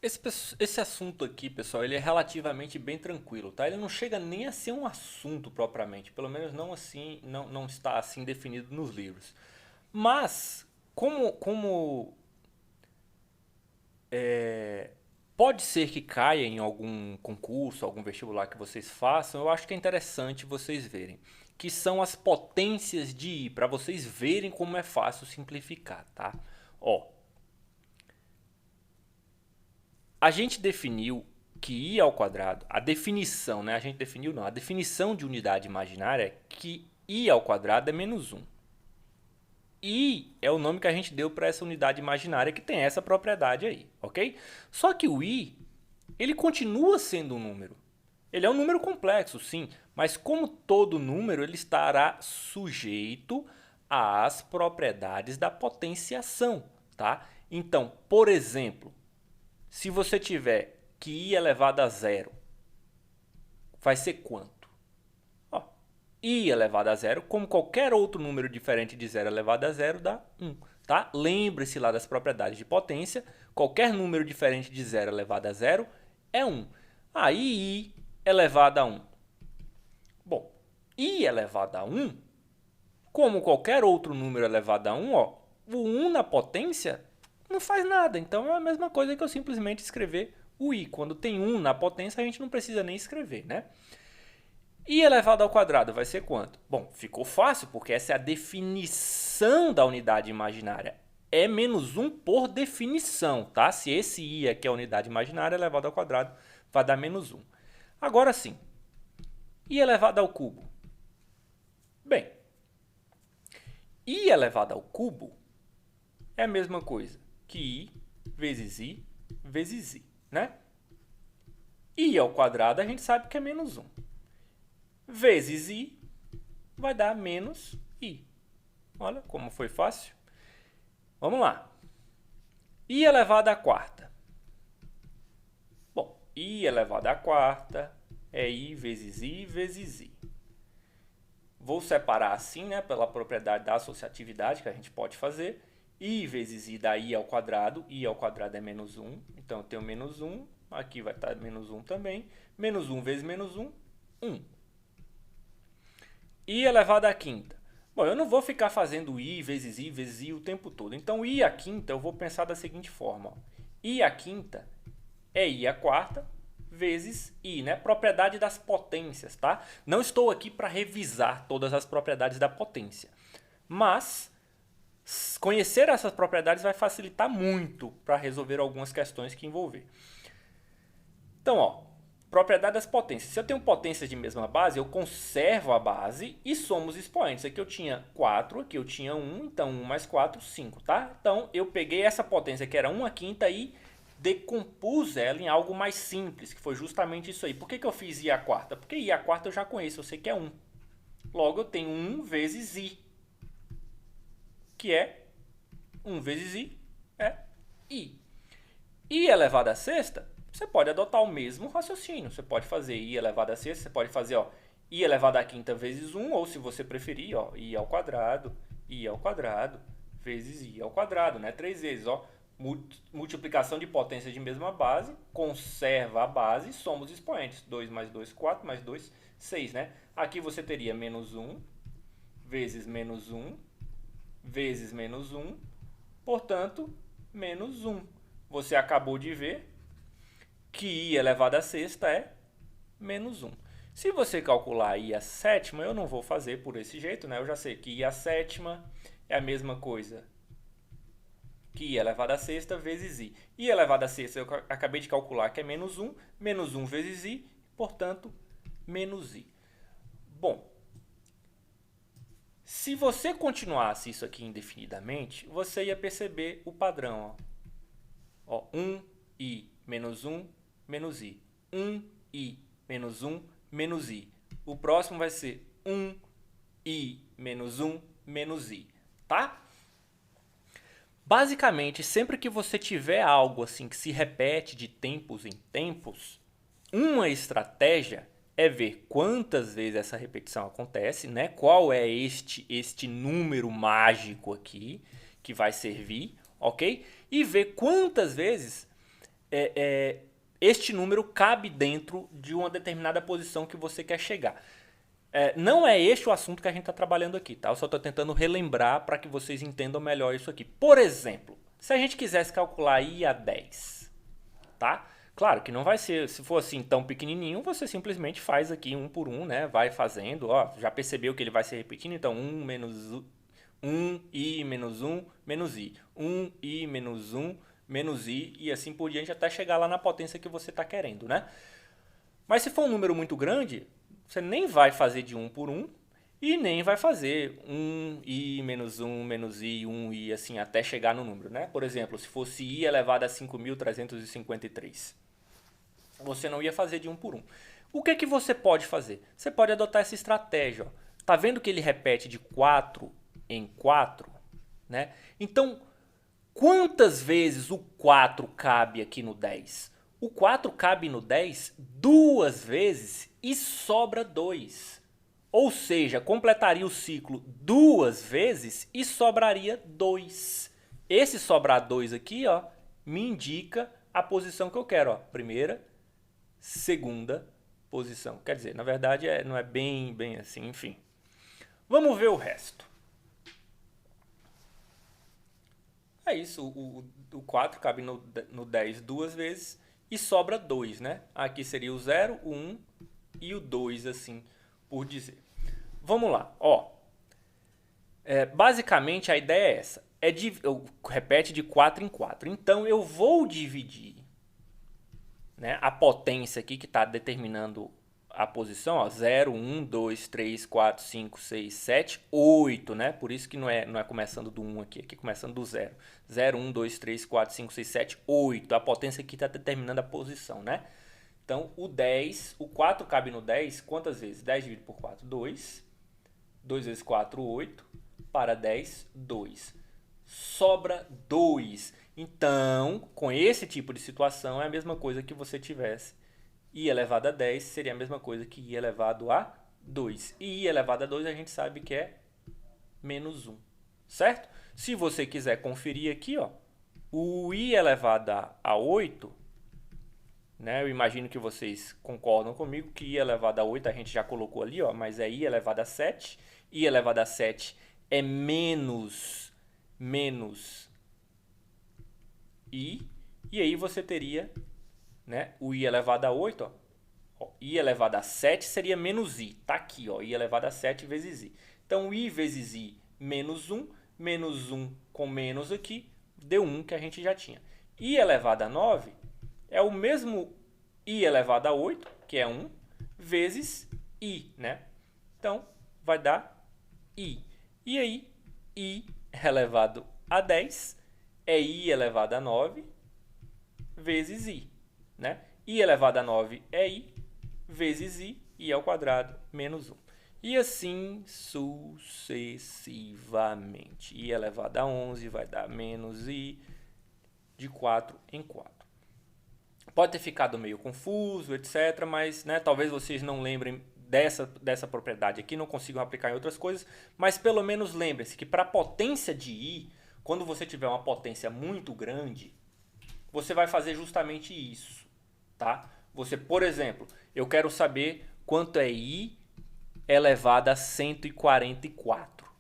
Esse assunto aqui, pessoal, ele é relativamente bem tranquilo, tá? Ele não chega nem a ser um assunto propriamente, pelo menos não assim, não está assim definido nos livros. Mas, como pode ser que caia em algum concurso, algum vestibular que vocês façam, eu acho que é interessante vocês verem. Que são as potências de I, para vocês verem como é fácil simplificar, tá? Ó, a gente definiu que I ao quadrado, a definição, né? A gente definiu não, a definição de unidade imaginária é que I ao quadrado é menos um. I é o nome que a gente deu para essa unidade imaginária que tem essa propriedade aí, ok? Só que o I, ele continua sendo um número. Ele é um número complexo, sim, mas como todo número, ele estará sujeito às propriedades da potenciação, tá? Então, por exemplo, se você tiver que I elevado a zero, vai ser quanto? Ó, I elevado a zero, como qualquer outro número diferente de zero elevado a zero, dá 1. Tá? Lembre-se lá das propriedades de potência. Qualquer número diferente de zero elevado a zero é 1. Aí I elevado a 1. Bom, I elevado a 1, como qualquer outro número elevado a 1, ó, o 1 na potência não faz nada. Então é a mesma coisa que eu simplesmente escrever o I. Quando tem 1 na potência, a gente não precisa nem escrever, né? I elevado ao quadrado vai ser quanto? Bom, ficou fácil, porque essa é a definição da unidade imaginária. É menos 1 por definição, tá? Se esse I aqui é a unidade imaginária, elevado ao quadrado vai dar menos 1. Agora sim, I elevado ao cubo. Bem, I elevado ao cubo é a mesma coisa que I vezes I, né? I ao quadrado a gente sabe que é menos 1. Vezes I vai dar menos I. Olha como foi fácil. Vamos lá. I elevado à quarta. Bom, I elevado à quarta é I vezes I vezes I. Vou separar assim, né, pela propriedade da associatividade que a gente pode fazer. I vezes I dá I ao quadrado é menos 1, então eu tenho menos 1, aqui vai estar menos 1 também. Menos 1 vezes menos 1, 1. I elevado à quinta. Bom, eu não vou ficar fazendo I vezes I vezes I o tempo todo. Então, I à quinta eu vou pensar da seguinte forma. Ó. I à quinta é I à quarta vezes I, né? Propriedade das potências, tá? Não estou aqui para revisar todas as propriedades da potência. Mas conhecer essas propriedades vai facilitar muito para resolver algumas questões que envolver. Então, ó, propriedade das potências. Se eu tenho potências de mesma base, eu conservo a base e somo os expoentes. Aqui eu tinha 4, aqui eu tinha 1, então 1 mais 4, 5, tá? Então, eu peguei essa potência que era 1 à quinta e decompus ela em algo mais simples, que foi justamente isso aí. Por que eu fiz I à quarta? Porque I à quarta eu já conheço, eu sei que é 1. Logo, eu tenho 1 vezes I, que é 1 vezes I é I. I elevado à sexta, você pode adotar o mesmo raciocínio. Você pode fazer I elevado à sexta, você pode fazer ó, I elevado à quinta vezes 1, ou se você preferir, ó, I ao quadrado vezes I ao quadrado, né? 3 vezes, ó. Multiplicação de potência de mesma base, conserva a base e soma os expoentes. 2 mais 2, 4, mais 2, 6, né? Aqui você teria menos 1 vezes menos 1 vezes menos 1, portanto, menos 1. Você acabou de ver que I elevado à sexta é menos 1. Se você calcular I à sétima, eu não vou fazer por esse jeito, né? Eu já sei que I à sétima é a mesma coisa que I elevado à sexta vezes I. I elevado à sexta eu acabei de calcular que é menos 1 vezes I, portanto, menos I. Bom, se você continuasse isso aqui indefinidamente, você ia perceber o padrão. Ó. 1i menos 1 menos i. 1i menos 1 menos i. O próximo vai ser 1i menos 1 menos i. Tá? Basicamente, sempre que você tiver algo assim que se repete de tempos em tempos, uma estratégia é ver quantas vezes essa repetição acontece, né? Qual é este número mágico aqui que vai servir, ok? E ver quantas vezes este número cabe dentro de uma determinada posição que você quer chegar. Não é este o assunto que a gente está trabalhando aqui, tá? Eu só estou tentando relembrar para que vocês entendam melhor isso aqui. Por exemplo, se a gente quisesse calcular I a 10, tá? Claro que não vai ser, se for assim tão pequenininho, você simplesmente faz aqui um por um, né? Vai fazendo, ó, já percebeu que ele vai se repetindo, então 1 menos 1, I menos 1, menos I. 1, I menos 1, menos I, e assim por diante até chegar lá na potência que você está querendo, né? Mas se for um número muito grande, você nem vai fazer de 1 por 1 e nem vai fazer 1i menos 1 menos i, 1i, assim, até chegar no número, né? Por exemplo, se fosse i elevado a 5.353, você não ia fazer de 1 por 1. O que você pode fazer? Você pode adotar essa estratégia. Ó. Tá vendo que ele repete de 4 em 4? Né? Então, quantas vezes o 4 cabe aqui no 10? O 4 cabe no 10 duas vezes e sobra 2. Ou seja, completaria o ciclo duas vezes e sobraria 2. Esse sobrar 2 aqui, ó, me indica a posição que eu quero. Ó. Primeira, segunda posição. Quer dizer, na verdade não é bem assim, enfim. Vamos ver o resto. É isso, o 4 cabe no 10 duas vezes e sobra 2, né? Aqui seria o 0, o 1 e o 2, assim por dizer. Vamos lá, ó. Basicamente a ideia é essa. Repete de 4 em 4. Então eu vou dividir, né, a potência aqui que está determinando a posição, ó, 0, 1, 2, 3, 4, 5, 6, 7, 8, né? Por isso que não é começando do 1 aqui começando do 0. 0, 1, 2, 3, 4, 5, 6, 7, 8. A potência aqui está determinando a posição, né? Então, o 10, o 4 cabe no 10, quantas vezes? 10 dividido por 4, 2. 2 vezes 4, 8. Para 10, 2. Sobra 2. Então, com esse tipo de situação, é a mesma coisa que você tivesse I elevado a 10 seria a mesma coisa que I elevado a 2. E I elevado a 2 a gente sabe que é menos 1, certo? Se você quiser conferir aqui, ó, o I elevado a 8, né, eu imagino que vocês concordam comigo que I elevado a 8 a gente já colocou ali, ó, mas é I elevado a 7. I elevado a 7 é menos I. E aí você teria, né, o I elevado a 8, ó, I elevado a 7 seria menos I. Tá aqui, ó, I elevado a 7 vezes I. Então, I vezes I menos 1 com menos aqui, deu 1 que a gente já tinha. I elevado a 9 é o mesmo I elevado a 8, que é 1, vezes I, né? Então, vai dar I. E aí, I elevado a 10 é I elevado a 9 vezes I. Né? I elevado a 9 é I, vezes I ao quadrado, menos 1. E assim sucessivamente. I elevado a 11 vai dar menos I de 4 em 4. Pode ter ficado meio confuso, etc. Mas, né, talvez vocês não lembrem dessa propriedade aqui, não consigam aplicar em outras coisas. Mas pelo menos lembre-se que para a potência de I, quando você tiver uma potência muito grande, você vai fazer justamente isso. Tá? Você, por exemplo, eu quero saber quanto é I elevado a 144. O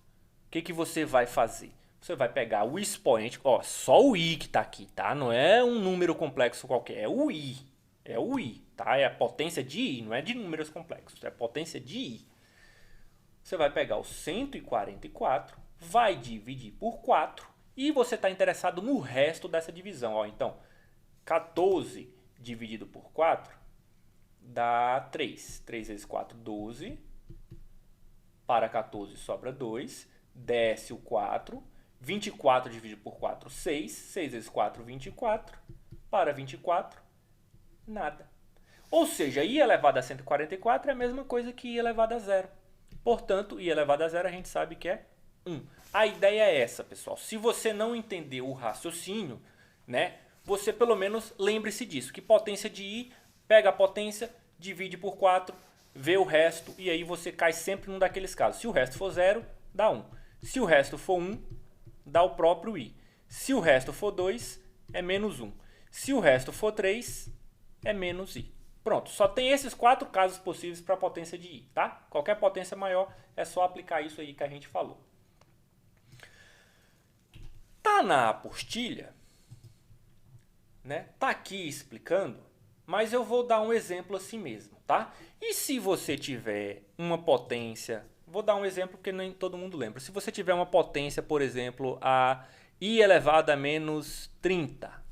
que você vai fazer? Você vai pegar o expoente, ó, só o I que está aqui, tá? Não é um número complexo qualquer, é o I. É o I, tá? É a potência de I, não é de números complexos, é a potência de I. Você vai pegar o 144, vai dividir por 4 e você está interessado no resto dessa divisão. Ó, então, 14 dividido por 4 dá 3. 3 vezes 4, 12. Para 14 sobra 2. Desce o 4. 24 dividido por 4, 6. 6 vezes 4, 24. Para 24, nada. Ou seja, I elevado a 144 é a mesma coisa que I elevado a 0. Portanto, I elevado a 0 a gente sabe que é 1. A ideia é essa, pessoal. Se você não entendeu o raciocínio, né, você pelo menos lembre-se disso, que potência de I, pega a potência, divide por 4, vê o resto, e aí você cai sempre num daqueles casos. Se o resto for 0, dá 1. Se o resto for 1, dá o próprio I. Se o resto for 2, é menos 1. Se o resto for 3, é menos i. Pronto, só tem esses 4 casos possíveis para a potência de i, tá? Qualquer potência maior é só aplicar isso aí que a gente falou. Tá na apostila, né? Tá aqui explicando, mas eu vou dar um exemplo assim mesmo, tá? E se você tiver uma potência, vou dar um exemplo porque nem todo mundo lembra. Se você tiver uma potência, por exemplo, a i elevado a menos 30.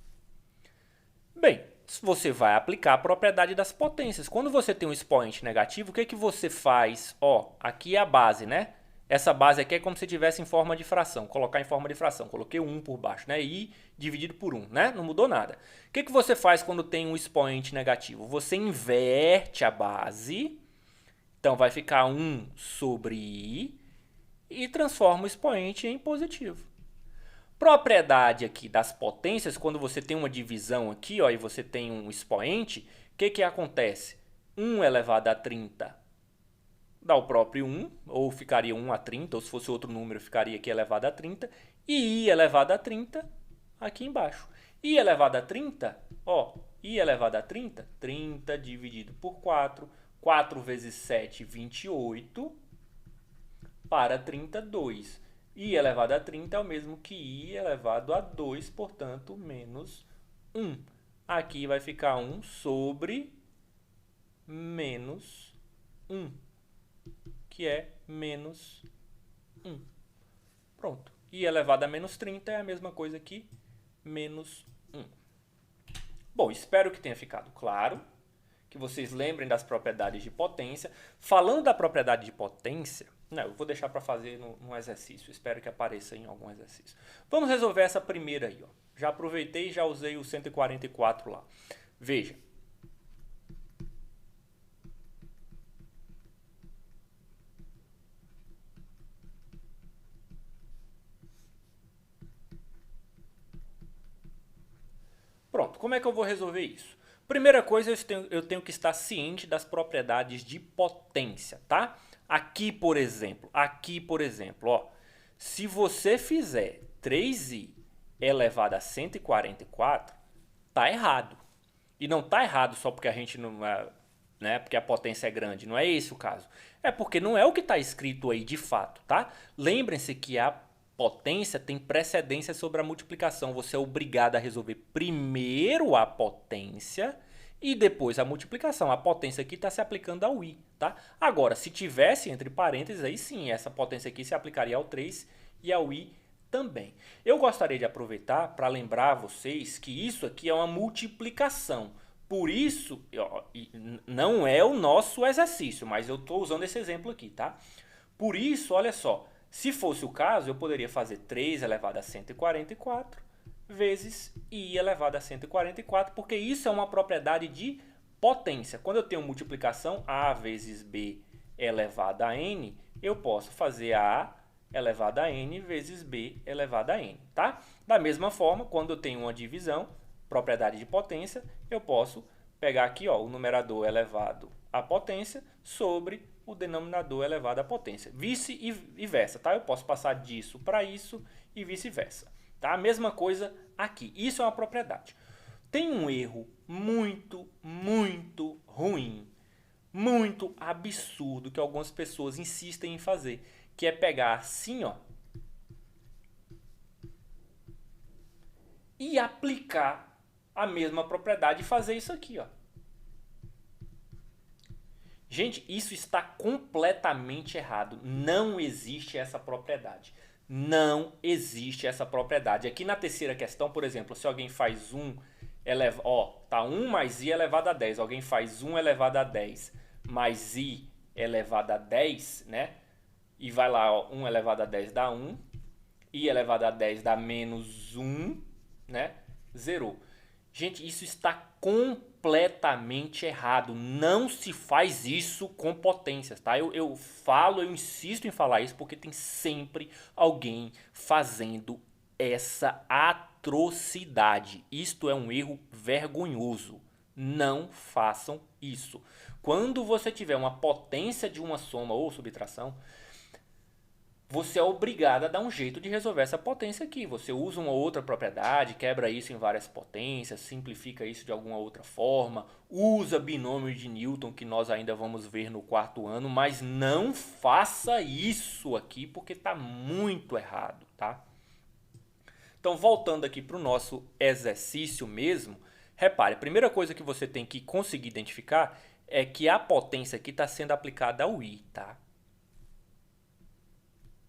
Bem, você vai aplicar a propriedade das potências. Quando você tem um expoente negativo, o que que você faz? Ó, aqui é a base, né? Essa base aqui é como se tivesse em forma de fração. Colocar em forma de fração. Coloquei 1 por baixo, né? I dividido por 1, né? Não mudou nada. O que que você faz quando tem um expoente negativo? Você inverte a base. Então, vai ficar 1 sobre I e transforma o expoente em positivo. Propriedade aqui das potências, quando você tem uma divisão aqui, ó, e você tem um expoente, o que que acontece? 1 elevado a 30 dá o próprio 1, ou ficaria 1 a 30, ou se fosse outro número, ficaria aqui elevado a 30, e i elevado a 30 aqui embaixo. I elevado a 30, ó, i elevado a 30, 30 dividido por 4, 4 vezes 7, 28, para 32. I elevado a 30 é o mesmo que i elevado a 2, portanto, menos 1. Aqui vai ficar 1 sobre menos 1, que é menos 1. Pronto. I elevado a menos 30 é a mesma coisa que menos 1. Bom, espero que tenha ficado claro, que vocês lembrem das propriedades de potência. Falando da propriedade de potência, não, eu vou deixar para fazer num exercício, espero que apareça em algum exercício. Vamos resolver essa primeira aí, ó. Já aproveitei e já usei o 144 lá. Veja. Pronto, como é que eu vou resolver isso? Primeira coisa, eu tenho que estar ciente das propriedades de potência, tá? Aqui, por exemplo, ó, se você fizer 3i elevado a 144, tá errado. E não tá errado só porque a gente não, né, porque a potência é grande, não é esse o caso. É porque não é o que está escrito aí de fato, tá? Lembrem-se que a potência tem precedência sobre a multiplicação. Você é obrigado a resolver primeiro a potência e depois a multiplicação. A potência aqui está se aplicando ao i, tá? Agora, se tivesse entre parênteses, aí sim, essa potência aqui se aplicaria ao 3 e ao i também. Eu gostaria de aproveitar para lembrar vocês que isso aqui é uma multiplicação. Por isso, não é o nosso exercício, mas eu estou usando esse exemplo aqui, tá? Por isso, olha só, se fosse o caso, eu poderia fazer 3 elevado a 144 vezes i elevado a 144, porque isso é uma propriedade de potência. Quando eu tenho multiplicação a vezes b elevado a n, eu posso fazer a elevado a n vezes b elevado a n, tá? Da mesma forma, quando eu tenho uma divisão, propriedade de potência, eu posso pegar aqui, ó, o numerador elevado à potência sobre o denominador elevado à potência. Vice e versa, tá? Eu posso passar disso para isso e vice-versa, tá? A mesma coisa aqui. Isso é uma propriedade. Tem um erro muito, muito ruim, muito absurdo que algumas pessoas insistem em fazer, que é pegar assim, ó, e aplicar a mesma propriedade e fazer isso aqui, ó. Gente, isso está completamente errado. Não existe essa propriedade. Não existe essa propriedade. Aqui na terceira questão, por exemplo, se alguém faz 1 tá 1 mais i elevado a 10. Alguém faz 1 elevado a 10 mais i elevado a 10, né? E vai lá, ó, 1 elevado a 10 dá 1. I elevado a 10 dá menos 1, né? Zerou. Gente, isso está completamente errado. Não se faz isso com potências, tá? Eu insisto em falar isso porque tem sempre alguém fazendo essa atrocidade. Isto é um erro vergonhoso. Não façam isso. Quando você tiver uma potência de uma soma ou subtração, você é obrigado a dar um jeito de resolver essa potência aqui. Você usa uma outra propriedade, quebra isso em várias potências, simplifica isso de alguma outra forma, usa binômio de Newton, que nós ainda vamos ver no quarto ano, mas não faça isso aqui porque está muito errado, tá? Então, voltando aqui para o nosso exercício mesmo, repare, a primeira coisa que você tem que conseguir identificar é que a potência aqui está sendo aplicada ao i, tá?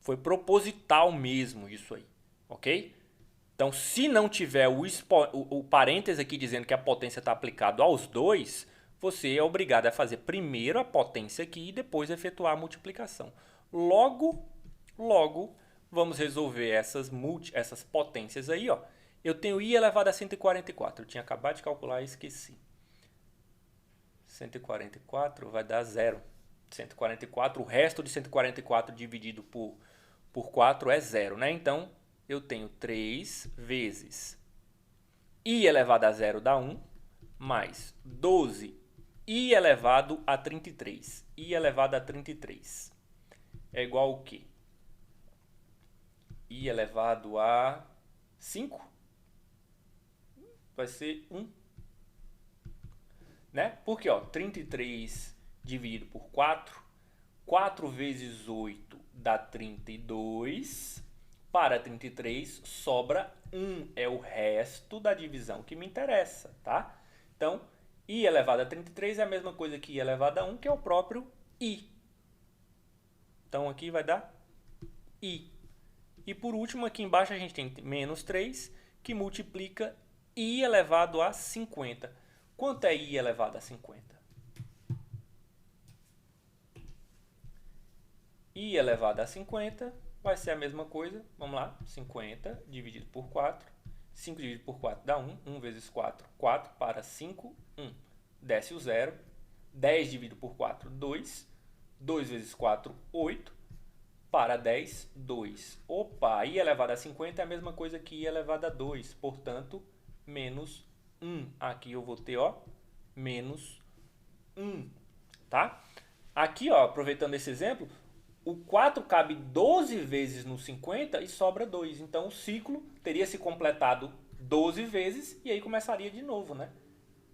Foi proposital mesmo isso aí, ok? Então, se não tiver o parêntese aqui dizendo que a potência está aplicada aos dois, você é obrigado a fazer primeiro a potência aqui e depois efetuar a multiplicação. Logo, vamos resolver essas potências aí, ó. Eu tenho i elevado a 144. Eu tinha acabado de calcular e esqueci. 144 vai dar zero. 144, o resto de 144 dividido por 4 é zero, né? Então, eu tenho 3 vezes i elevado a zero dá 1, mais 12 i elevado a 33. I elevado a 33 é igual ao quê? I elevado a 5 vai ser 1. Né? Porque, ó, 33 dividido por 4, 4 vezes 8 dá 32. Para 33 sobra 1, é o resto da divisão que me interessa, tá? Então, i elevado a 33 é a mesma coisa que i elevado a 1, que é o próprio i. Então, aqui vai dar i. E por último, aqui embaixo a gente tem menos 3, que multiplica i elevado a 50. Quanto é i elevado a 50? I elevado a 50 vai ser a mesma coisa. Vamos lá, 50 dividido por 4. 5 dividido por 4 dá 1. 1 vezes 4, 4 para 5, 1. Desce o zero. 10 dividido por 4, 2. 2 vezes 4, 8. Para 10, 2. Opa, i elevado a 50 é a mesma coisa que i elevado a 2. Portanto, menos 1. Aqui eu vou ter, ó, menos 1. Tá? Aqui, ó, aproveitando esse exemplo, o 4 cabe 12 vezes no 50 e sobra 2. Então, o ciclo teria se completado 12 vezes e aí começaria de novo, né?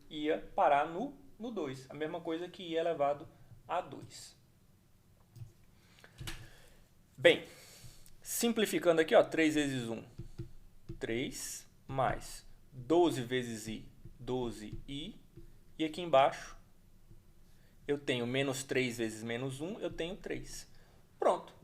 Ia parar no 2. A mesma coisa que i elevado a 2. Bem, simplificando aqui, ó, 3 vezes 1, 3, mais 12 vezes i, 12i. E aqui embaixo, eu tenho menos 3 vezes menos 1, eu tenho 3. Pronto.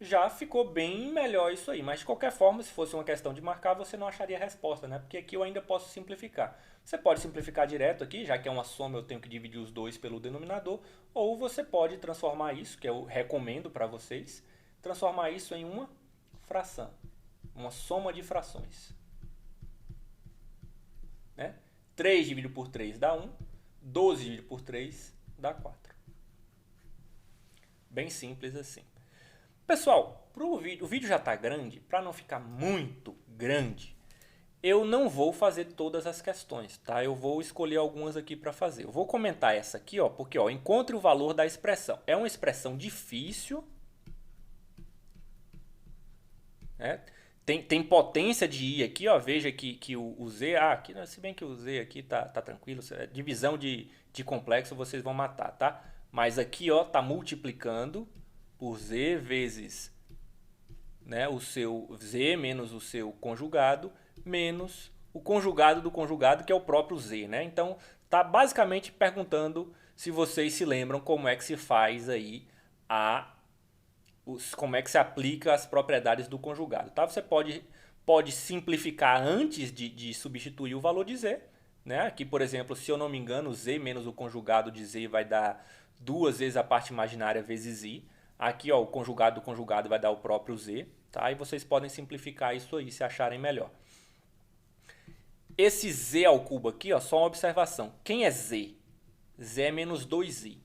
Já ficou bem melhor isso aí. Mas de qualquer forma, se fosse uma questão de marcar, você não acharia a resposta, né? Porque aqui eu ainda posso simplificar. Você pode simplificar direto aqui, já que é uma soma, eu tenho que dividir os dois pelo denominador. Ou você pode transformar isso, que eu recomendo para vocês, transformar isso em uma fração. Uma soma de frações. Né? 3 dividido por 3 dá 1. 12 dividido por 3 dá 4. Bem simples assim. Pessoal, o vídeo já está grande, para não ficar muito grande, eu não vou fazer todas as questões, tá? Eu vou escolher algumas aqui para fazer. Eu vou comentar essa aqui, ó, porque ó, encontre o valor da expressão. É uma expressão difícil, né? Tem potência de i aqui, ó. Veja que o z, aqui, se bem que o z aqui tá tranquilo, divisão de complexo vocês vão matar, tá? Mas aqui, ó, tá multiplicando por z vezes, né, o seu z menos o seu conjugado menos o conjugado do conjugado, que é o próprio z, né? Então, tá basicamente perguntando se vocês se lembram como é que se faz aí como é que se aplica as propriedades do conjugado, tá? Você pode simplificar antes de substituir o valor de z, né? Aqui, por exemplo, se eu não me engano, z menos o conjugado de z vai dar 2 vezes a parte imaginária vezes i. Aqui, ó, o conjugado do conjugado vai dar o próprio z, tá? E vocês podem simplificar isso aí se acharem melhor. Esse z ao cubo aqui, ó, só uma observação. Quem é z? Z é menos 2i.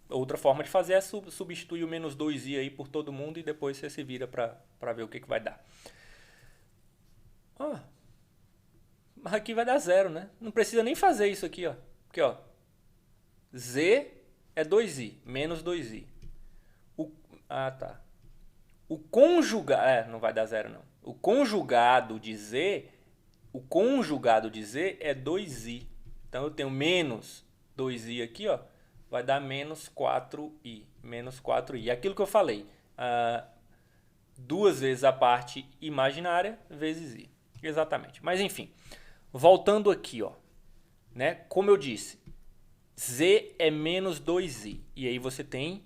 Outra forma de fazer é substituir o menos 2i aí por todo mundo e depois você se vira para ver o que vai dar. Mas aqui vai dar zero, né? Não precisa nem fazer isso aqui, ó. Porque, ó, z é 2i, menos 2i. Tá. O conjugado, não vai dar zero não. O conjugado de Z é 2i. Então eu tenho menos 2i aqui, ó, vai dar menos 4i. Menos 4i. Aquilo que eu falei, duas vezes a parte imaginária vezes i. Exatamente. Mas enfim, voltando aqui, ó, né? Como eu disse, z é menos 2i. E aí você tem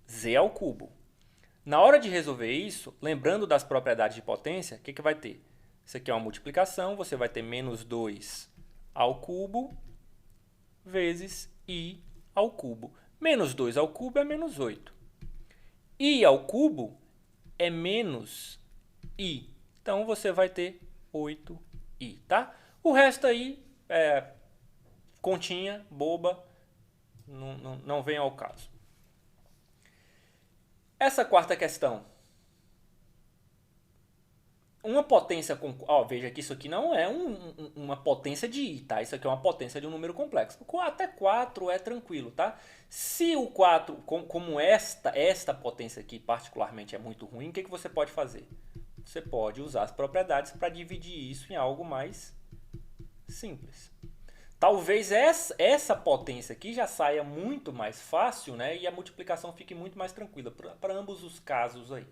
z ao cubo. Na hora de resolver isso, lembrando das propriedades de potência, o que, que vai ter? Isso aqui é uma multiplicação, você vai ter menos 2 ao cubo vezes i ao cubo. Menos 2 ao cubo é menos 8. I ao cubo é menos i. Então, você vai ter 8i, tá? O resto aí é continha, boba, não vem ao caso. Essa quarta questão. Uma potência com... Ó, veja que isso aqui não é uma potência de i, tá? Isso aqui é uma potência de um número complexo. Até 4 é tranquilo, tá? Se o 4, como esta potência aqui particularmente é muito ruim, o que, que você pode fazer? Você pode usar as propriedades para dividir isso em algo mais simples. Talvez essa potência aqui já saia muito mais fácil, né? E a multiplicação fique muito mais tranquila para ambos os casos aí,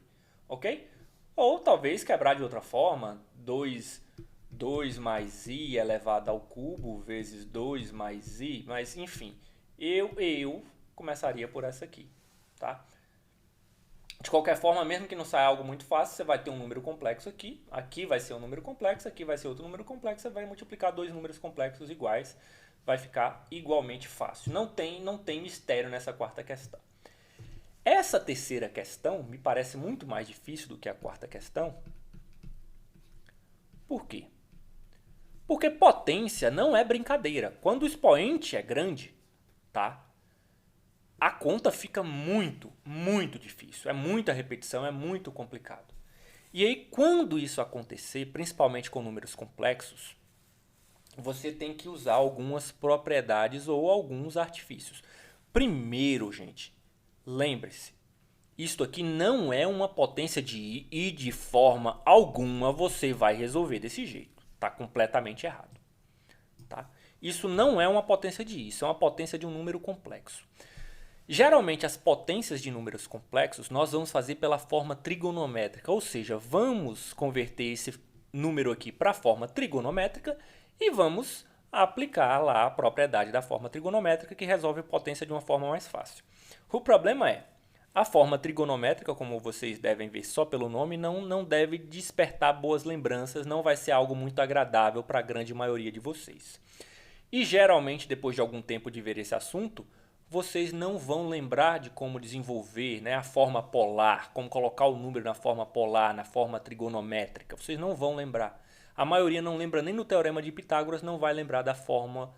ok? Ou talvez quebrar de outra forma, 2 mais i elevado ao cubo vezes 2 mais i, mas enfim, eu começaria por essa aqui, tá? De qualquer forma, mesmo que não saia algo muito fácil, você vai ter um número complexo aqui, aqui vai ser um número complexo, aqui vai ser outro número complexo, você vai multiplicar dois números complexos iguais, vai ficar igualmente fácil. Não tem mistério nessa quarta questão. Essa terceira questão me parece muito mais difícil do que a quarta questão. Por quê? Porque potência não é brincadeira. Quando o expoente é grande, tá? A conta fica muito, muito difícil. É muita repetição, é muito complicado. E aí, quando isso acontecer, principalmente com números complexos, você tem que usar algumas propriedades ou alguns artifícios. Primeiro, gente, lembre-se, isto aqui não é uma potência de i e de forma alguma você vai resolver desse jeito. Está completamente errado. Tá? Isso não é uma potência de i, isso é uma potência de um número complexo. Geralmente, as potências de números complexos nós vamos fazer pela forma trigonométrica, ou seja, vamos converter esse número aqui para a forma trigonométrica e vamos aplicar lá a propriedade da forma trigonométrica que resolve a potência de uma forma mais fácil. O problema é, a forma trigonométrica, como vocês devem ver só pelo nome, não deve despertar boas lembranças, não vai ser algo muito agradável para a grande maioria de vocês. E geralmente, depois de algum tempo de ver esse assunto, vocês não vão lembrar de como desenvolver, né, a forma polar, como colocar o número na forma polar, na forma trigonométrica. Vocês não vão lembrar. A maioria não lembra nem no Teorema de Pitágoras, não vai lembrar da forma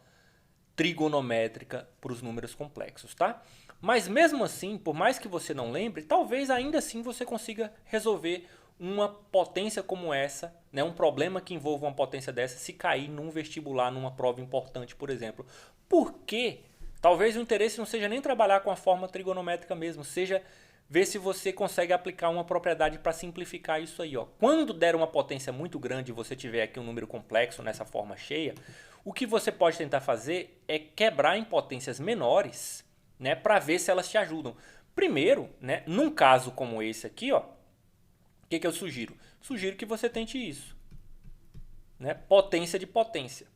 trigonométrica para os números complexos, tá? Mas mesmo assim, por mais que você não lembre, talvez ainda assim você consiga resolver uma potência como essa, né, um problema que envolva uma potência dessa, se cair num vestibular, numa prova importante, por exemplo. Por quê? Talvez o interesse não seja nem trabalhar com a forma trigonométrica mesmo, seja ver se você consegue aplicar uma propriedade para simplificar isso aí. Ó. Quando der uma potência muito grande e você tiver aqui um número complexo nessa forma cheia, o que você pode tentar fazer é quebrar em potências menores, né, para ver se elas te ajudam. Primeiro, né, num caso como esse aqui, ó, o que eu sugiro? Sugiro que você tente isso. Né, potência de potência.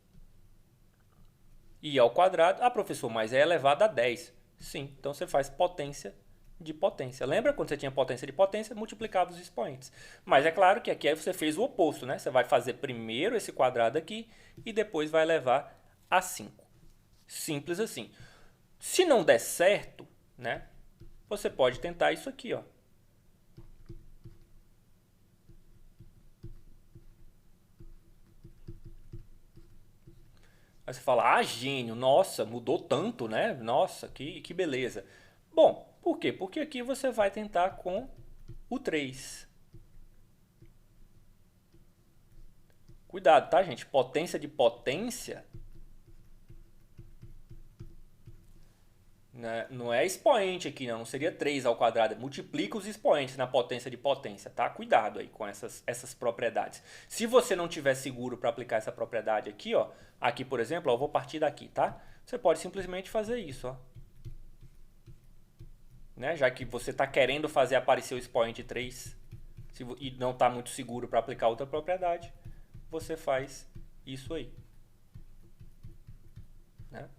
I ao quadrado, professor, mas é elevado a 10. Sim, então você faz potência de potência. Lembra quando você tinha potência de potência, multiplicava os expoentes. Mas é claro que aqui aí você fez o oposto, né? Você vai fazer primeiro esse quadrado aqui e depois vai levar a 5. Simples assim. Se não der certo, né? Você pode tentar isso aqui, ó. Aí você fala, gênio, nossa, mudou tanto, né? Nossa, que beleza. Bom, por quê? Porque aqui você vai tentar com o 3. Cuidado, tá, gente? Potência de potência Né? Não é expoente aqui, não seria 3 ao quadrado. Multiplica os expoentes na potência de potência, tá? Cuidado aí com essas propriedades. Se você não tiver seguro para aplicar essa propriedade aqui, ó, aqui por exemplo, ó, eu vou partir daqui, tá? Você pode simplesmente fazer isso, ó. Né? Já que você está querendo fazer aparecer o expoente 3 e não está muito seguro para aplicar outra propriedade, você faz isso aí. Né?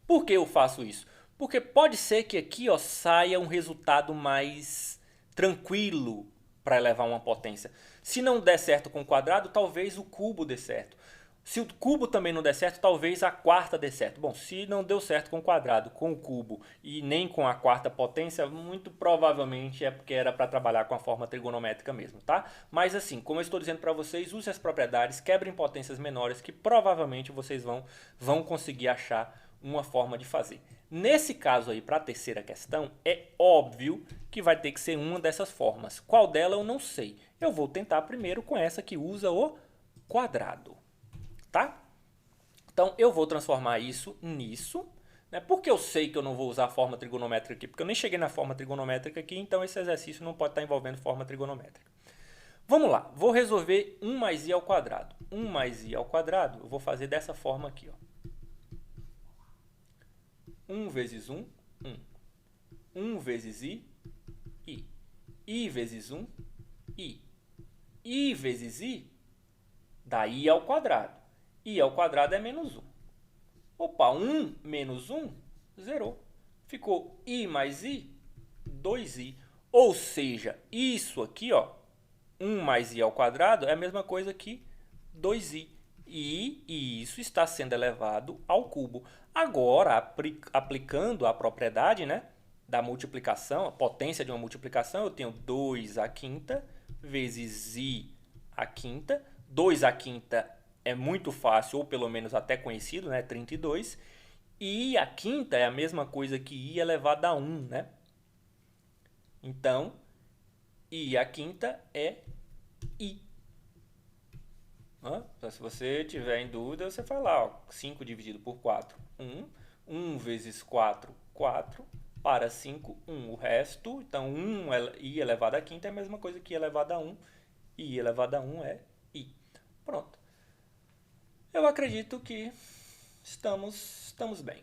Por que eu faço isso? Porque pode ser que aqui ó, saia um resultado mais tranquilo para elevar uma potência. Se não der certo com o quadrado, talvez o cubo dê certo. Se o cubo também não der certo, talvez a quarta dê certo. Bom, se não deu certo com o quadrado, com o cubo e nem com a quarta potência, muito provavelmente é porque era para trabalhar com a forma trigonométrica mesmo, tá? Mas assim, como eu estou dizendo para vocês, use as propriedades, quebrem potências menores que provavelmente vocês vão conseguir achar uma forma de fazer. Nesse caso aí, para a terceira questão, é óbvio que vai ter que ser uma dessas formas. Qual dela eu não sei. Eu vou tentar primeiro com essa que usa o quadrado. Tá? Então eu vou transformar isso nisso. Né? Por que eu sei que eu não vou usar a forma trigonométrica aqui? Porque eu nem cheguei na forma trigonométrica aqui, então esse exercício não pode estar envolvendo forma trigonométrica. Vamos lá, vou resolver 1 mais i ao quadrado. 1 mais i ao quadrado, eu vou fazer dessa forma aqui. Ó. 1 vezes 1, 1. 1 vezes i, i. I vezes 1, i. I vezes i dá i ao quadrado. I ao quadrado é menos 1. Opa, 1 menos 1, zerou. Ficou i mais i, 2i. Ou seja, isso aqui, ó, 1 mais i ao quadrado é a mesma coisa que 2i. E isso está sendo elevado ao cubo. Agora, aplicando a propriedade, né, da multiplicação, a potência de uma multiplicação, eu tenho 2 à quinta vezes i à quinta. 2 à quinta é muito fácil, ou pelo menos até conhecido, né, 32. E a quinta é a mesma coisa que i elevado a 1, né? Então, i à quinta é i. Então, se você tiver em dúvida, você faz lá, ó, 5 dividido por 4, 1. 1 vezes 4, 4. Para 5, 1. O resto, então, i elevado a quinta é a mesma coisa que i elevado a 1. I elevado a 1 é i. Pronto. Eu acredito que estamos bem.